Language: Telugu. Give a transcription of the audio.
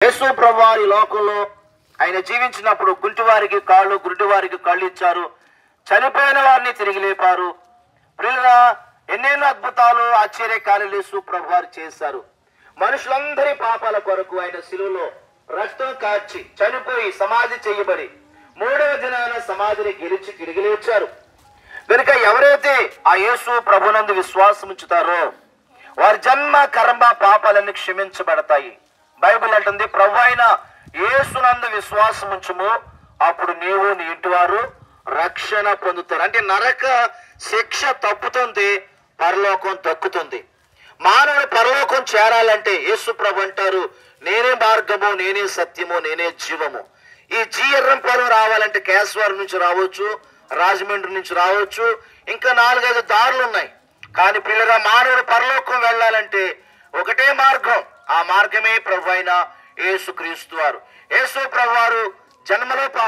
యేసు ప్రభువారు ఈ లోకంలో ఆయన జీవించినప్పుడు కుంటివారికి కాళ్ళు, గుడ్డివారికి కళ్ళు ఇచ్చారు, చనిపోయిన వారిని తిరిగి లేపారు. ప్రియులారా, ఎన్నెన్నో అద్భుతాలు, ఆశ్చర్యకార్యాలు యేసు ప్రభువారు చేశారు. మనుషులందరి పాపాల కొరకు ఆయన శిలువలో రక్తం కార్చి చనిపోయి సమాధి చేయబడి 3వ దినాన సమాధిని గెలిచి తిరిగి లేచారు. కనుక ఎవరైతే ఆ యేసు ప్రభునందు విశ్వాసం ఉంచుతారో వారి జన్మ కర్మ పాపాలన్నీ క్షమించబడతాయి. బైబిల్ అంటుంది, ప్రభు అయిన యేసునందు విశ్వాసం ఉంచుము, అప్పుడు నీవు నీ ఇంటి వారు రక్షణ పొందుతారు. అంటే నరక శిక్ష తప్పుతుంది, పరలోకం దక్కుతుంది. మానవుడు పరలోకం చేరాలంటే యేసు ప్రభు అంటారు, నేనే మార్గము, నేనే సత్యము, నేనే జీవము. ఈ జీఎర్రంపురం రావాలంటే కేశవరం నుంచి రావచ్చు, రాజమండ్రి నుంచి రావచ్చు, ఇంకా 4-5 దారులు ఉన్నాయి. కానీ పిల్లగా మానవుడు పరలోకం వెళ్ళాలంటే ఒకటే మార్గం, ఆ మార్గమే ప్రభు అయిన యేసుక్రీస్తు వారు. యేసు ప్రభు వారు